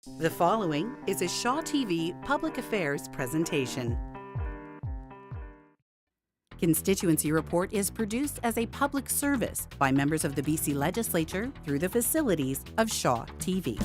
The following is a Shaw TV Public Affairs presentation. Constituency Report is produced as a public service by members of the BC Legislature through the facilities of Shaw TV.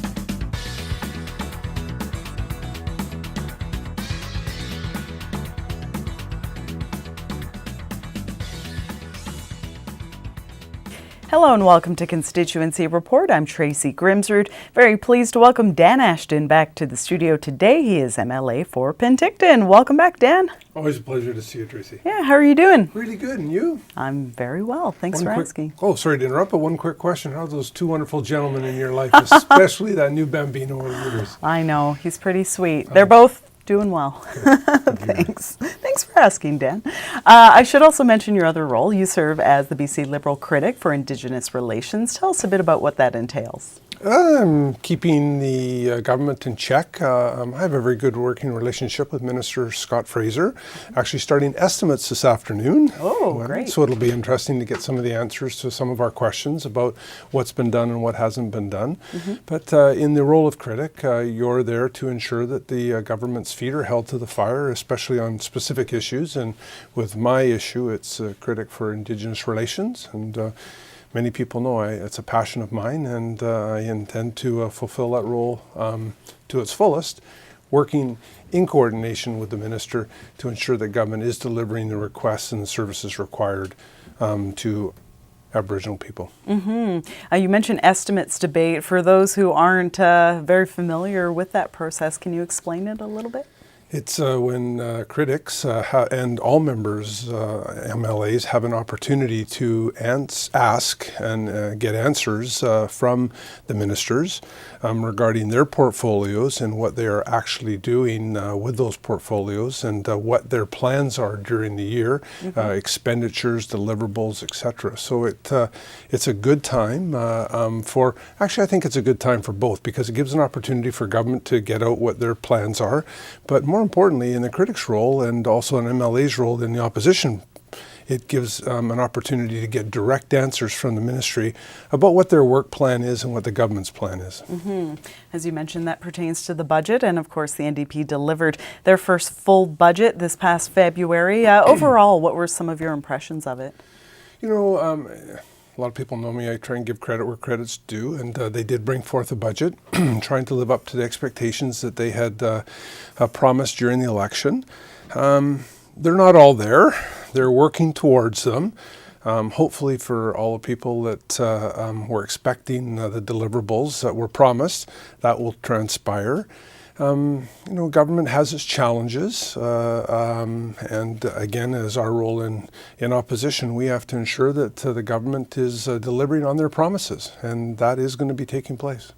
Hello and welcome to Constituency Report. I'm Tracy Grimsrud. Very pleased to welcome Dan Ashton back to the studio today. He is MLA for Penticton. Welcome back, Dan. Always a pleasure to see you, Tracy. Yeah, how are you doing? Really good, and you? I'm very well. Thanks for asking. Oh, sorry to interrupt, but one quick question. How are those two wonderful gentlemen in your life, especially that new Bambino of yours? I know, he's pretty sweet. They're both doing well. Thanks. Thanks for asking, Dan. I should also mention your other role. You serve as the BC Liberal Critic for Indigenous Relations. Tell us a bit about what that entails. I'm keeping the government in check. I have a very good working relationship with Minister Scott Fraser. Actually starting estimates this afternoon. Oh, great. So it'll be interesting to get some of the answers to some of our questions about what's been done and what hasn't been done. But in the role of critic, you're there to ensure that the government's feet are held to the fire, especially on specific issues. And with my issue, it's critic for Indigenous Relations. And many people know it's a passion of mine, and I intend to fulfill that role to its fullest, working in coordination with the minister to ensure that government is delivering the requests and the services required to Aboriginal people. You mentioned estimates debate. For those who aren't very familiar with that process, can you explain it a little bit? It's when critics and all members, MLAs, have an opportunity to ask and get answers from the ministers regarding their portfolios and what they are actually doing with those portfolios and what their plans are during the year, expenditures, deliverables, etc. So it's a good time actually I think it's a good time for both, because it gives an opportunity for government to get out what their plans are, but more importantly, in the critic's role and also an MLA's role in the opposition, it gives an opportunity to get direct answers from the ministry about what their work plan is and what the government's plan is. As you mentioned, that pertains to the budget, and of course the NDP delivered their first full budget this past February. Overall, what were some of your impressions of it? You know, a lot of people know me. I try and give credit where credit's due, and they did bring forth a budget, trying to live up to the expectations that they had promised during the election. They're not all there. They're working towards them. Hopefully for all the people that were expecting the deliverables that were promised, that will transpire. You know, government has its challenges, and again, as our role in opposition, we have to ensure that the government is delivering on their promises, and that is going to be taking place.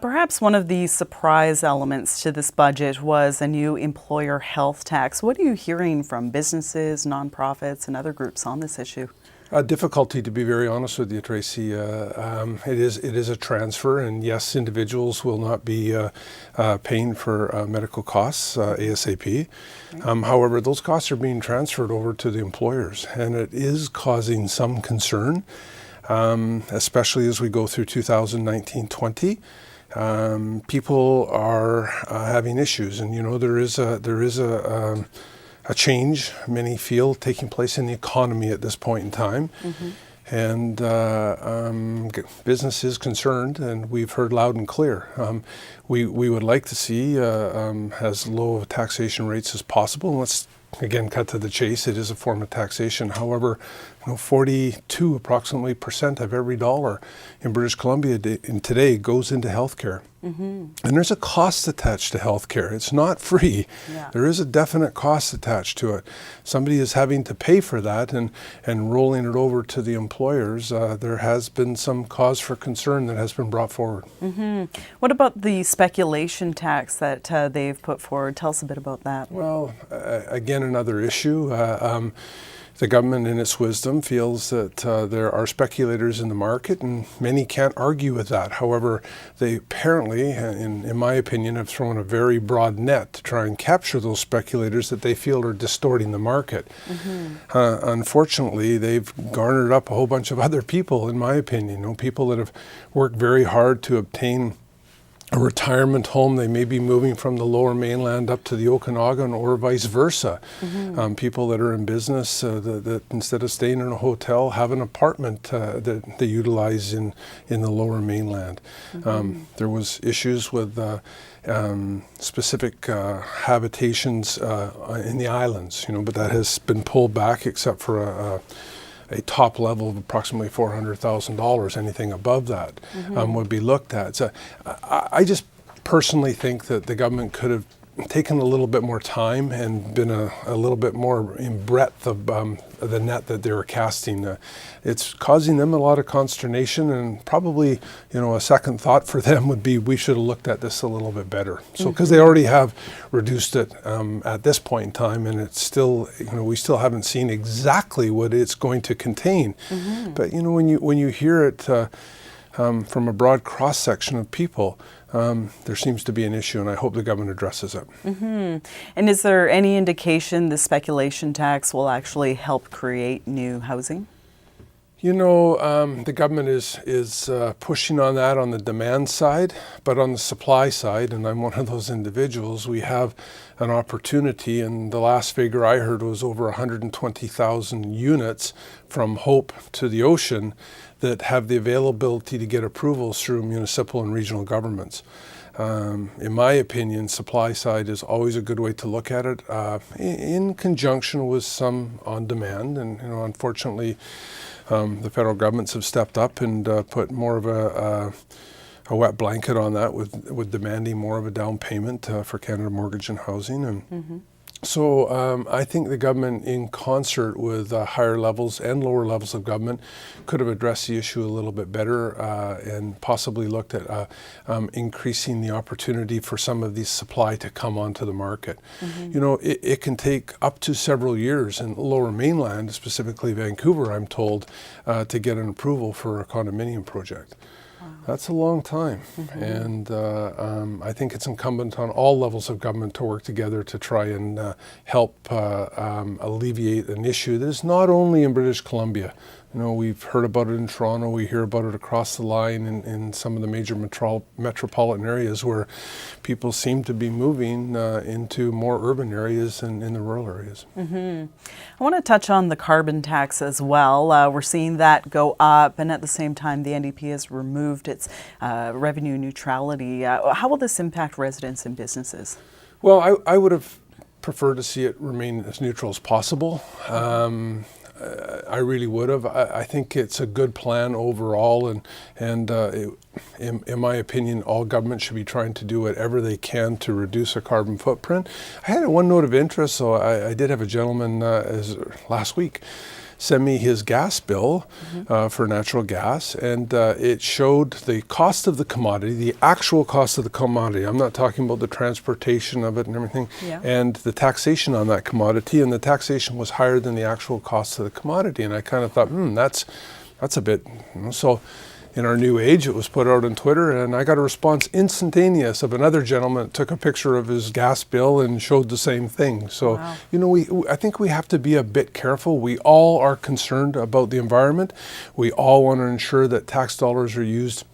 Perhaps one of the surprise elements to this budget was a new employer health tax. What are you hearing from businesses, nonprofits, and other groups on this issue? Difficulty, to be very honest with you, Tracy. It is a transfer, and yes, individuals will not be paying for medical costs ASAP. However, those costs are being transferred over to the employers, and it is causing some concern, especially as we go through 2019-20. People are having issues, and you know there is a change, many feel, taking place in the economy at this point in time. And business is concerned, and we've heard loud and clear. We would like to see as low of taxation rates as possible. And let's again cut to the chase. It is a form of taxation. However, 42 approximately % of every dollar in British Columbia today goes into healthcare. And there's a cost attached to healthcare. It's not free. There is a definite cost attached to it. Somebody is having to pay for that, and rolling it over to the employers, there has been some cause for concern that has been brought forward. What about the speculation tax that they've put forward? Tell us a bit about that. Well, again, another issue. The government, in its wisdom, feels that there are speculators in the market, and many can't argue with that. However, they apparently, in my opinion, have thrown a very broad net to try and capture those speculators that they feel are distorting the market. Unfortunately, they've garnered up a whole bunch of other people, in my opinion, people that have worked very hard to obtain a retirement home. They may be moving from the Lower Mainland up to the Okanagan or vice versa. People that are in business that instead of staying in a hotel have an apartment that they utilize in the Lower Mainland. There was issues with specific habitations in the islands, but that has been pulled back except for a top level of approximately $400,000. Anything above that would be looked at. So I just personally think that the government could have taken a little bit more time and been a little bit more in breadth of the net that they were casting. It's causing them a lot of consternation, and probably, a second thought for them would be we should have looked at this a little bit better. So, because they already have reduced it at this point in time, and it's still, we still haven't seen exactly what it's going to contain. But when you hear it from a broad cross section of people, there seems to be an issue, and I hope the government addresses it. And is there any indication the speculation tax will actually help create new housing? The government is pushing on that on the demand side, but on the supply side, and I'm one of those individuals, we have an opportunity, and the last figure I heard was over 120,000 units from Hope to the ocean that have the availability to get approvals through municipal and regional governments. In my opinion, supply side is always a good way to look at it, in conjunction with some on demand. And unfortunately, the federal governments have stepped up and put more of a wet blanket on that with demanding more of a down payment for Canada Mortgage and Housing. And so I think the government, in concert with higher levels and lower levels of government, could have addressed the issue a little bit better and possibly looked at increasing the opportunity for some of these supply to come onto the market. It can take up to several years in the Lower Mainland, specifically Vancouver, I'm told, to get an approval for a condominium project. That's a long time, and I think it's incumbent on all levels of government to work together to try and help alleviate an issue that is not only in British Columbia. We've heard about it in Toronto, we hear about it across the line in some of the major metropolitan areas where people seem to be moving into more urban areas and in the rural areas. I want to touch on the carbon tax as well. We're seeing that go up, and at the same time the NDP has removed its revenue neutrality. How will this impact residents and businesses? Well, I would have preferred to see it remain as neutral as possible. I really would have. I think it's a good plan overall, and in my opinion, all governments should be trying to do whatever they can to reduce a carbon footprint. I had one note of interest, so I did have a gentleman last week send me his gas bill for natural gas, and it showed the cost of the commodity, the actual cost of the commodity. I'm not talking about the transportation of it and everything, and the taxation on that commodity, and the taxation was higher than the actual cost of the commodity. And I kind of thought, that's a bit, so in our new age, it was put out on Twitter, and I got a response instantaneous of another gentleman that took a picture of his gas bill and showed the same thing. So, I think we have to be a bit careful. We all are concerned about the environment. We all want to ensure that tax dollars are used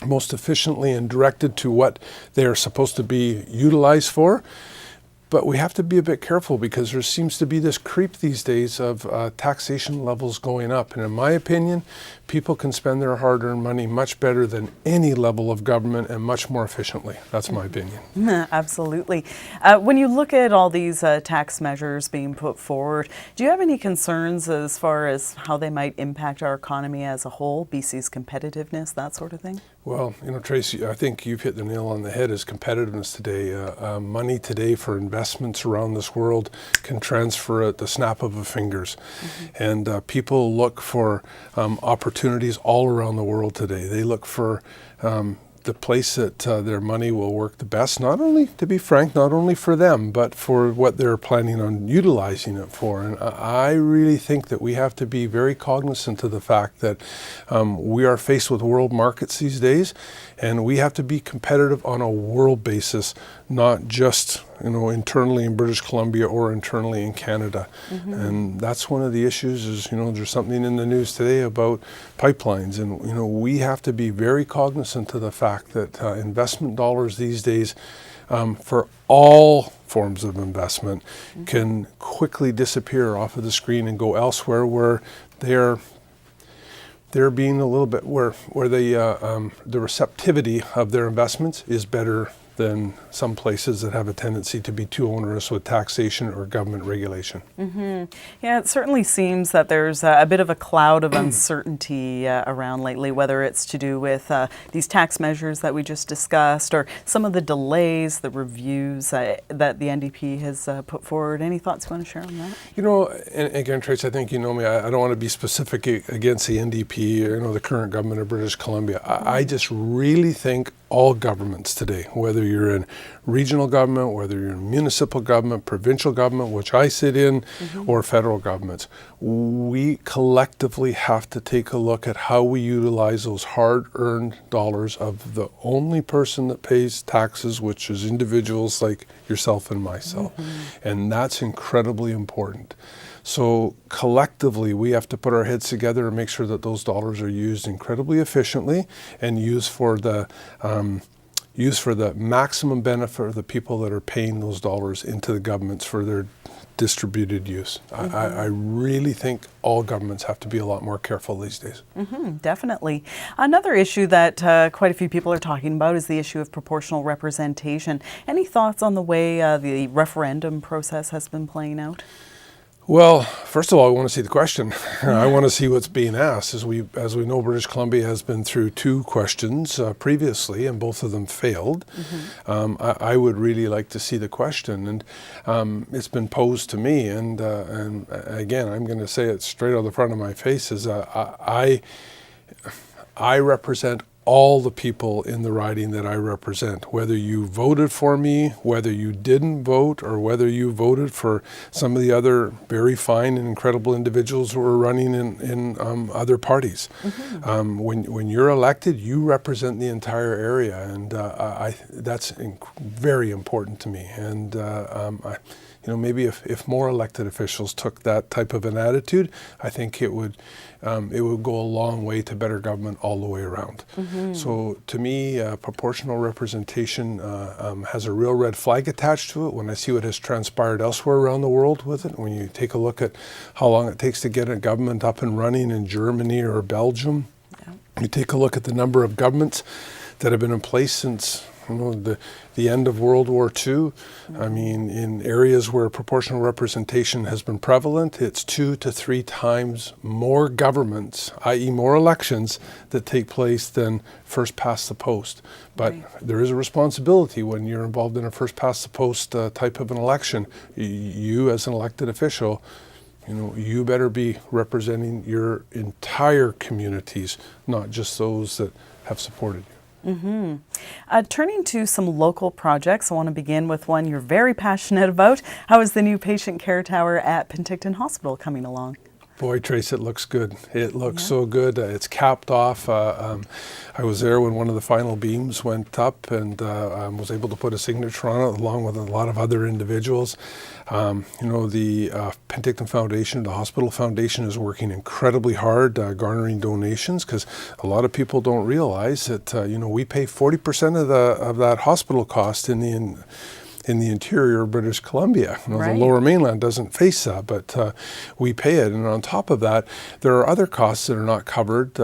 most efficiently and directed to what they are supposed to be utilized for. But we have to be a bit careful because there seems to be this creep these days of taxation levels going up. And in my opinion, people can spend their hard-earned money much better than any level of government and much more efficiently. That's my opinion. Absolutely. When you look at all these tax measures being put forward, do you have any concerns as far as how they might impact our economy as a whole, BC's competitiveness, that sort of thing? Well, Tracy, I think you've hit the nail on the head, is competitiveness today. Money today for investments around this world can transfer at the snap of a fingers. And people look for opportunities all around the world today. They look for the place that their money will work the best, not only, to be frank, not only for them, but for what they're planning on utilizing it for. And I really think that we have to be very cognizant of the fact that we are faced with world markets these days, and we have to be competitive on a world basis, not just internally in British Columbia or internally in Canada. And that's one of the issues is, there's something in the news today about pipelines. And, we have to be very cognizant of the fact that investment dollars these days for all forms of investment can quickly disappear off of the screen and go elsewhere where they're being a little bit where the receptivity of their investments is better than some places that have a tendency to be too onerous with taxation or government regulation. Yeah, it certainly seems that there's a bit of a cloud of uncertainty around lately, whether it's to do with these tax measures that we just discussed or some of the delays, the reviews that the NDP has put forward. Any thoughts you want to share on that? And again, Trace, I think you know me. I don't want to be specific against the NDP or the current government of British Columbia. I just really think all governments today, whether you're in regional government, whether you're in municipal government, provincial government, which I sit in, or federal governments, we collectively have to take a look at how we utilize those hard-earned dollars of the only person that pays taxes, which is individuals like yourself and myself. And that's incredibly important. So collectively, we have to put our heads together and make sure that those dollars are used incredibly efficiently and used for the maximum benefit of the people that are paying those dollars into the governments for their distributed use. I really think all governments have to be a lot more careful these days. Definitely. Another issue that quite a few people are talking about is the issue of proportional representation. Any thoughts on the way the referendum process has been playing out? Well, first of all, I want to see the question. I want to see what's being asked. As we know, British Columbia has been through 2 questions previously, and both of them failed. I would really like to see the question, and it's been posed to me. And again, I'm going to say it straight out of the front of my face: is I represent all the people in the riding that I represent, whether you voted for me, whether you didn't vote, or whether you voted for some of the other very fine and incredible individuals who are running in other parties. When you're elected, you represent the entire area, and that's very important to me. And maybe if more elected officials took that type of an attitude, I think it would go a long way to better government all the way around. So to me, proportional representation has a real red flag attached to it when I see what has transpired elsewhere around the world with it. When you take a look at how long it takes to get a government up and running in Germany or Belgium, you take a look at the number of governments that have been in place since the end of World War II. I mean, in areas where proportional representation has been prevalent, it's 2 to 3 times more governments, i.e. more elections, that take place than first past the post. But there is a responsibility when you're involved in a first past the post type of an election. You as an elected official, you better be representing your entire communities, not just those that have supported you. Turning to some local projects, I want to begin with one you're very passionate about. How is the new patient care tower at Penticton Hospital coming along? Boy, Trace, it looks good. It looks so good. It's capped off. I was there when one of the final beams went up and was able to put a signature on it along with a lot of other individuals. The Penticton Foundation, the hospital foundation, is working incredibly hard garnering donations, because a lot of people don't realize that we pay 40% of that hospital cost in the interior of British Columbia. The Lower Mainland doesn't face that, but we pay it. And on top of that, there are other costs that are not covered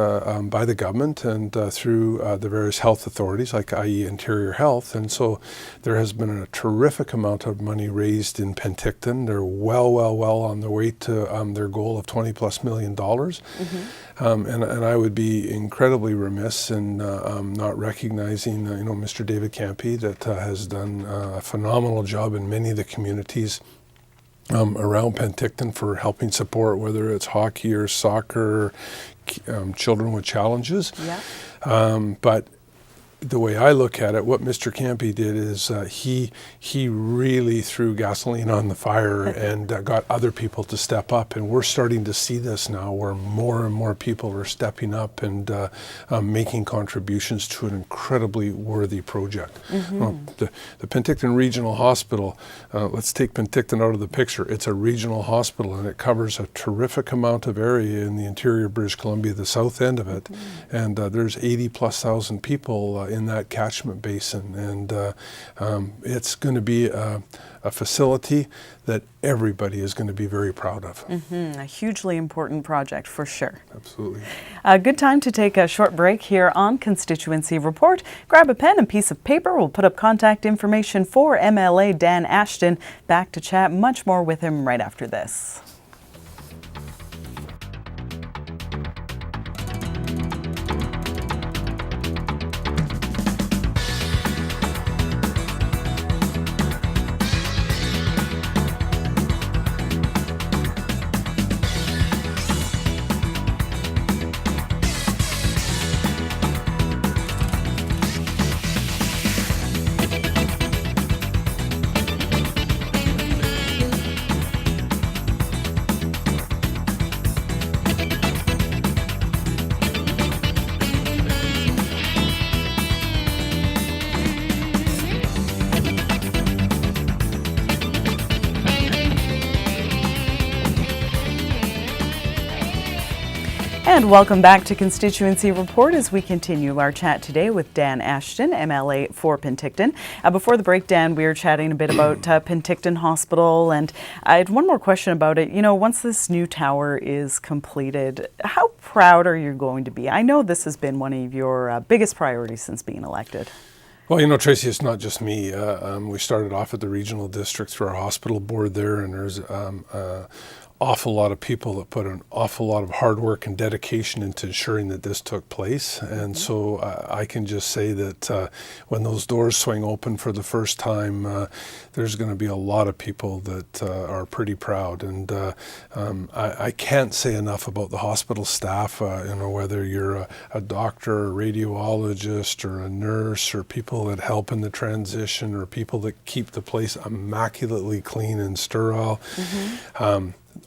by the government and through the various health authorities, like i.e. Interior Health. And so there has been a terrific amount of money raised in Penticton. They're well on their way to their goal of $20+ million. And I would be incredibly remiss in not recognizing Mr. David Campy, that has done a phenomenal job in many of the communities around Penticton for helping support, whether it's hockey or soccer, children with challenges. But the way I look at it, what Mr. Campy did is he really threw gasoline on the fire and got other people to step up. And we're starting to see this now, where more and more people are stepping up and making contributions to an incredibly worthy project. Well, the Penticton Regional Hospital, let's take Penticton out of the picture. It's a regional hospital, and it covers a terrific amount of area in the interior British Columbia, the south end of it. And there's 80,000+ people in that catchment basin, and it's going to be a facility that everybody is going to be very proud of. A hugely important project for sure. Absolutely. A good time to take a short break here on Constituency Report. Grab a pen and piece of paper. We'll put up contact information for MLA Dan Ashton. Back to chat much more with him right after this. And welcome back to Constituency Report as we continue our chat today with Dan Ashton, MLA for Penticton. Before the break, Dan, we were chatting a bit about Penticton Hospital, and I had one more question about it. You know, once this new tower is completed, how proud are you going to be? I know this has been one of your biggest priorities since being elected. Well, you know, Tracy, it's not just me. We started off at the regional district through our hospital board there, and there's awful lot of people that put an awful lot of hard work and dedication into ensuring that this took place. And so I can just say that when those doors swing open for the first time, there's going to be a lot of people that are pretty proud. And I can't say enough about the hospital staff, you know, whether you're a doctor, a radiologist, or a nurse, or people that help in the transition, or people that keep the place immaculately clean and sterile.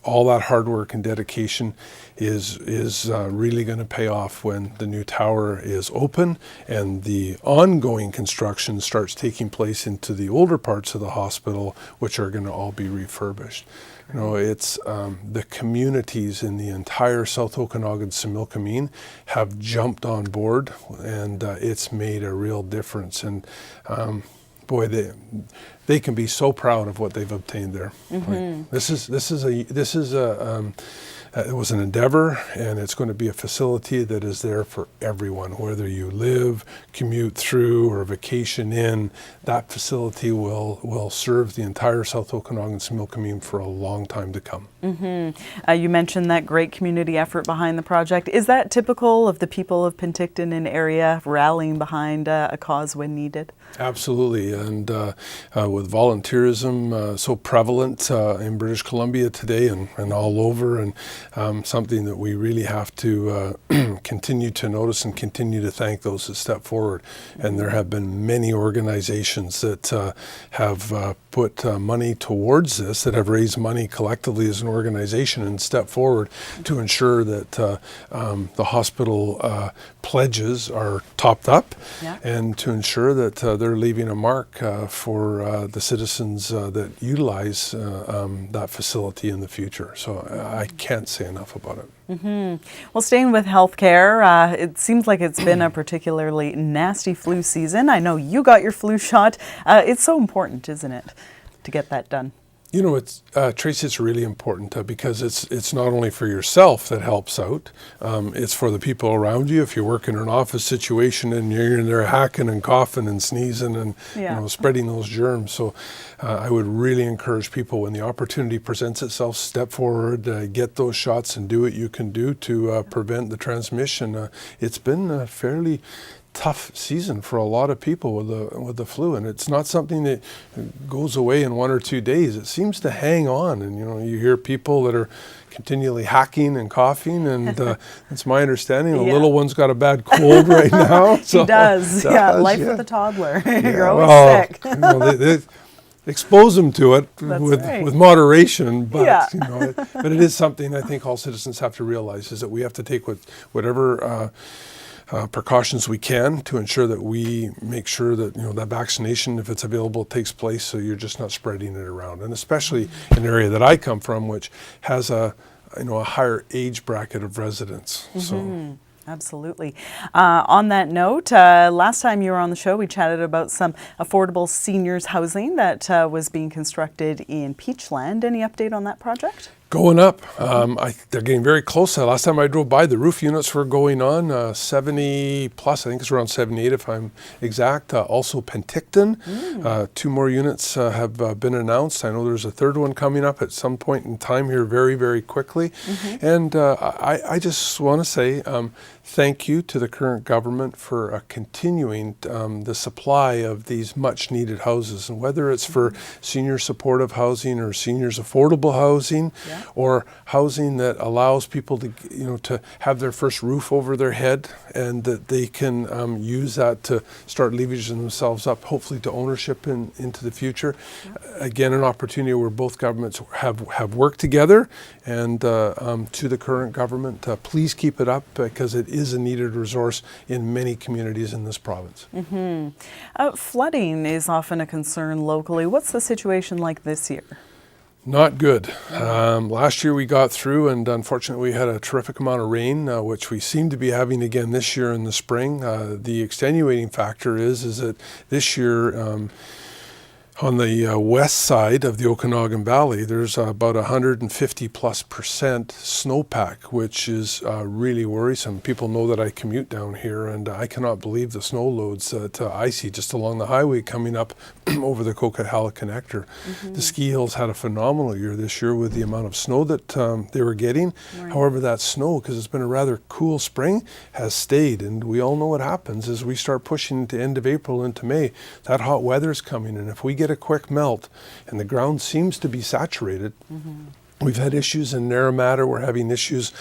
All that hard work and dedication is really going to pay off when the new tower is open and the ongoing construction starts taking place into the older parts of the hospital, which are going to all be refurbished. You know, it's the communities in the entire South Okanagan-Similkameen have jumped on board, and it's made a real difference. And boy, they can be so proud of what they've obtained there. Like, it was an endeavor, and it's going to be a facility that is there for everyone, whether you live, commute through, or vacation in. That facility will serve the entire South Okanagan-Similkameen for a long time to come. You mentioned that great community effort behind the project. Is that typical of the people of Penticton and area rallying behind a cause when needed? Absolutely, and with volunteerism so prevalent in British Columbia today and all over, and something that we really have to continue to notice and continue to thank those that step forward. And there have been many organizations that have put money towards this, that have raised money collectively as an organization and stepped forward to ensure that the hospital pledges are topped up, and to ensure that they're leaving a mark for the citizens that utilize that facility in the future. So I can't say enough about it. Well, staying with healthcare, it seems like it's been a particularly nasty flu season. I know you got your flu shot. It's so important, isn't it, to get that done? You know, it's Tracy, it's really important because it's not only for yourself that helps out, it's for the people around you. If you work in an office situation and you're in there hacking and coughing and sneezing and you know, spreading those germs. So I would really encourage people, when the opportunity presents itself, step forward, get those shots and do what you can do to prevent the transmission. It's been fairly tough season for a lot of people with the flu, and it's not something that goes away in 1 or 2 days. It seems to hang on, and you hear people that are continually hacking and coughing, and it's my understanding the little one's got a bad cold right now. So he does. Yeah, life with a toddler. You're always sick. They expose them to it with moderation, but but it is something I think all citizens have to realize, is that we have to take whatever precautions we can to ensure that we make sure that that vaccination, if it's available, takes place, so you're just not spreading it around. And especially in an area that I come from, which has a higher age bracket of residents. So. Absolutely. On that note, last time you were on the show, we chatted about some affordable seniors housing that was being constructed in Peachland. Any update on that project? Going up. They're getting very close. Last time I drove by, the roof units were going on 70 plus. I think it's around 78 if I'm exact. Also Penticton. 2 more units have been announced. I know there's a 3rd one coming up at some point in time here very, very quickly. And I just want to say thank you to the current government for continuing the supply of these much needed houses. And whether it's for senior supportive housing or seniors affordable housing, or housing that allows people to to have their first roof over their head, and that they can use that to start leveraging themselves up, hopefully to ownership into the future. Again, an opportunity where both governments have worked together. And to the current government, please keep it up, because it is a needed resource in many communities in this province. Flooding is often a concern locally. What's the situation like this year? Not good. Last year we got through, and unfortunately we had a terrific amount of rain, which we seem to be having again this year in the spring. The extenuating factor is that this year on the west side of the Okanagan Valley, there's about 150+% snowpack, which is really worrisome. People know that I commute down here, and I cannot believe the snow loads that I see just along the highway coming up over the Coquihalla Connector. The ski hills had a phenomenal year this year with the amount of snow that they were getting. However, that snow, because it's been a rather cool spring, has stayed, and we all know what happens as we start pushing into end of April into May. That hot weather's coming, and if we get a quick melt and the ground seems to be saturated, we've had issues in Narramatta. We're having issues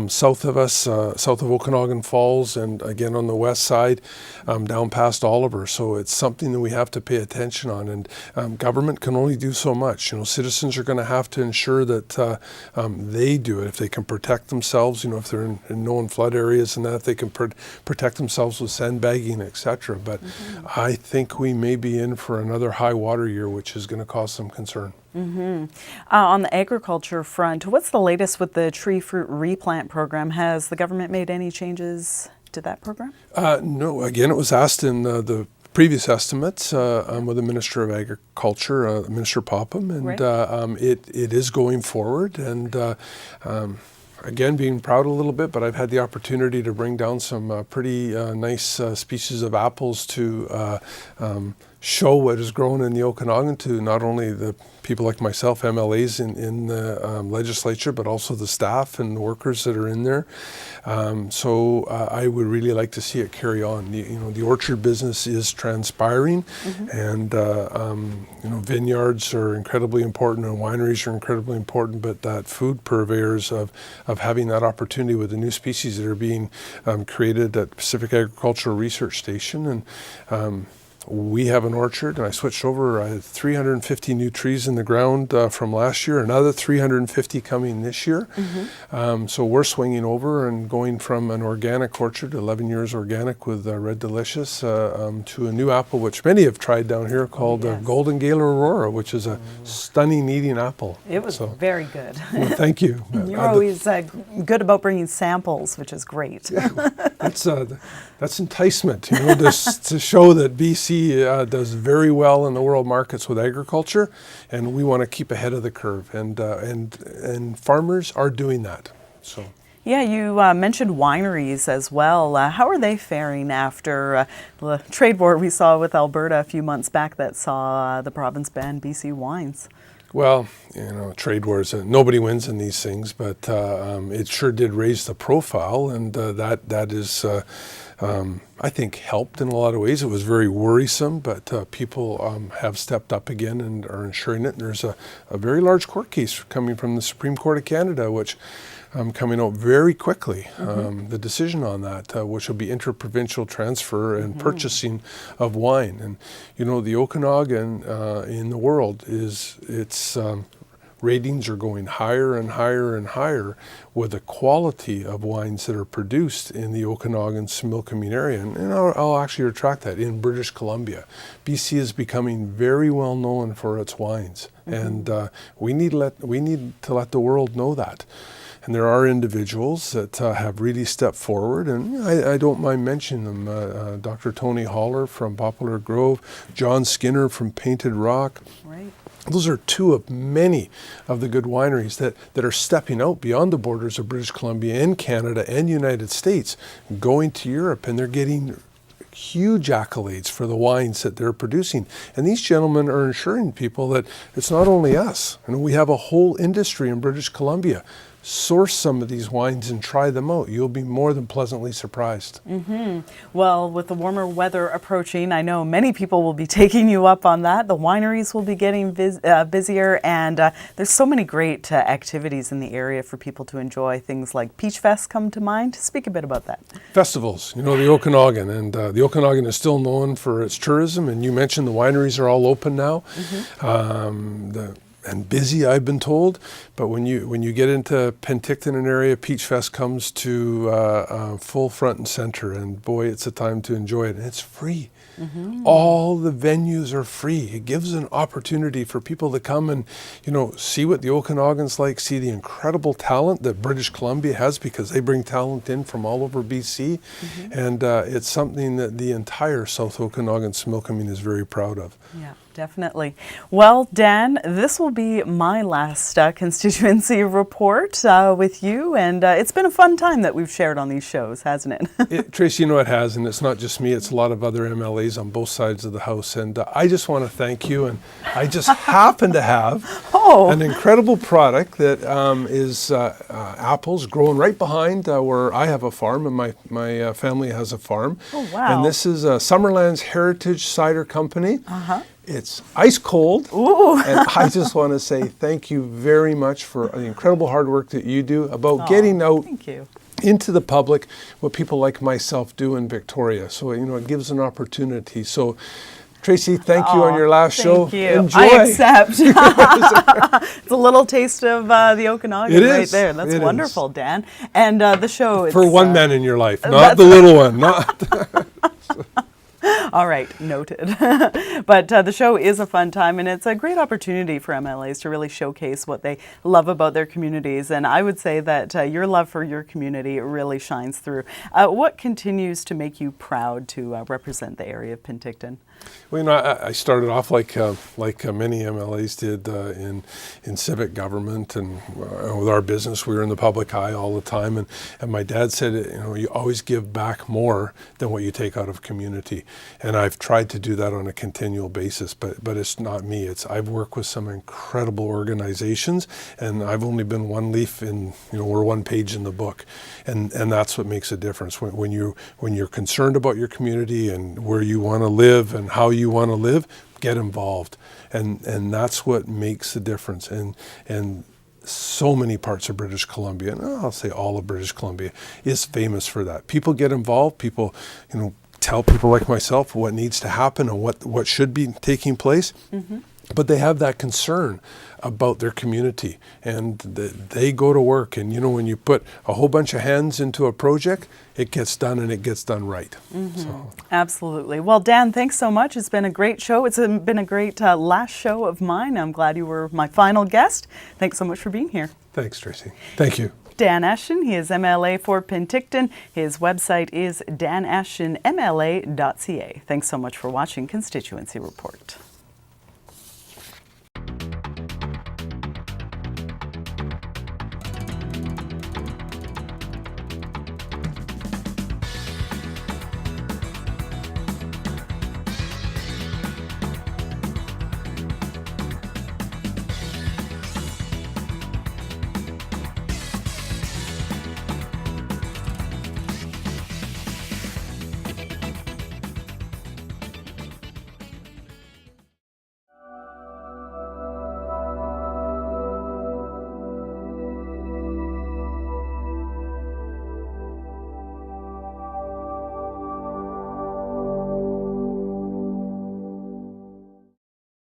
south of us, south of Okanagan Falls, and again on the west side, down past Oliver. So it's something that we have to pay attention on, and government can only do so much. Citizens are going to have to ensure that they do it. If they can protect themselves, if they're in known flood areas, and that if they can protect themselves with sandbagging, etc. But I think we may be in for another high water year, which is going to cause some concern. On the agriculture front, what's the latest with the tree fruit replant program? Has the government made any changes to that program? No. Again, it was asked in the previous estimates with the Minister of Agriculture, Minister Popham, and it is going forward. And again, being proud a little bit, but I've had the opportunity to bring down some pretty nice species of apples to show what is grown in the Okanagan to not only the people like myself, MLAs in the legislature, but also the staff and the workers that are in there. So I would really like to see it carry on. The orchard business is transpiring, and vineyards are incredibly important, and wineries are incredibly important. But that food purveyors of having that opportunity with the new species that are being created at Pacific Agricultural Research Station, and we have an orchard, and I switched over. I had 350 new trees in the ground from last year, another 350 coming this year. So we're swinging over and going from an organic orchard, 11 years organic with Red Delicious, to a new apple, which many have tried down here, called Golden Gala Aurora, which is a stunning eating apple. It was very good. Well, thank you. You're always good about bringing samples, which is great. That's enticement, to show that BC does very well in the world markets with agriculture, and we want to keep ahead of the curve, and farmers are doing that. So. Yeah, you mentioned wineries as well. How are they faring after the trade war we saw with Alberta a few months back that saw the province ban BC wines? Well, trade wars, nobody wins in these things, but it sure did raise the profile, and that is I think, helped in a lot of ways. It was very worrisome, but people have stepped up again and are ensuring it. And there's a very large court case coming from the Supreme Court of Canada, which coming out very quickly, the decision on that, which will be interprovincial transfer and purchasing of wine. And, you know, the Okanagan in the world its ratings are going higher and higher and higher with the quality of wines that are produced in the Okanagan Similkameen area. And I'll actually retract that, in British Columbia. BC is becoming very well known for its wines. And we need to let the world know that. And there are individuals that have really stepped forward, and I don't mind mentioning them. Dr. Tony Haller from Poplar Grove, John Skinner from Painted Rock. Right. Those are two of many of the good wineries that are stepping out beyond the borders of British Columbia and Canada and United States, going to Europe, and they're getting huge accolades for the wines that they're producing. And these gentlemen are assuring people that it's not only us. And we have a whole industry in British Columbia. Source some of these wines and try them out. You'll be more than pleasantly surprised. Well, with the warmer weather approaching, I know many people will be taking you up on that. The wineries will be getting busier, and there's so many great activities in the area for people to enjoy. Things like Peach Fest come to mind. Speak a bit about that. Festivals, you know, the Okanagan, and the Okanagan is still known for its tourism, and you mentioned the wineries are all open now. And busy, I've been told, but when you get into Penticton and area, Peach Fest comes to full front and center, and boy, it's a time to enjoy it. And it's free. All the venues are free. It gives an opportunity for people to come and, you know, see what the Okanagan's like, see the incredible talent that British Columbia has, because they bring talent in from all over BC, and it's something that the entire South Okanagan Similkameen is very proud of. Yeah. Definitely. Well, Dan, this will be my last constituency report with you, and it's been a fun time that we've shared on these shows, hasn't it? Tracy, you know it has, and it's not just me, it's a lot of other MLAs on both sides of the House, and I just want to thank you, and I just happen to have an incredible product that is apples grown right behind where I have a farm, and my family has a farm. Oh, wow. And this is Summerland's Heritage Cider Company. It's ice cold, and I just want to say thank you very much for the incredible hard work that you do about getting out into the public what people like myself do in Victoria. So, you know, it gives an opportunity. So, Tracy, thank you on your last show. Thank you. Enjoy. I accept. It's a little taste of the Okanagan right there. That's wonderful, Dan. And the show. For one man in your life, not the little one. Not. All right, noted. But the show is a fun time, and it's a great opportunity for MLAs to really showcase what they love about their communities. And I would say that your love for your community really shines through. What continues to make you proud to represent the area of Penticton? Well, you know, I started off like many MLAs did in civic government, and with our business, we were in the public eye all the time. And my dad said, you know, you always give back more than what you take out of community. And I've tried to do that on a continual basis, but it's not me. I've worked with some incredible organizations, and I've only been one leaf in, you know, we're one page in the book, and that's what makes a difference. When you're concerned about your community and where you want to live and how you want to live, get involved, and that's what makes the difference. And so many parts of British Columbia, and I'll say all of British Columbia, is famous for that. People get involved. People, you know, tell people like myself what needs to happen and what should be taking place. But they have that concern about their community, and they go to work. And you know, when you put a whole bunch of hands into a project, it gets done, and it gets done right. So. Absolutely. Well, Dan, thanks so much. It's been a great show. It's been a great last show of mine. I'm glad you were my final guest. Thanks so much for being here. Thanks, Tracy. Thank you. Dan Ashton, he is MLA for Penticton. His website is danashtonmla.ca. Thanks so much for watching Constituency Report.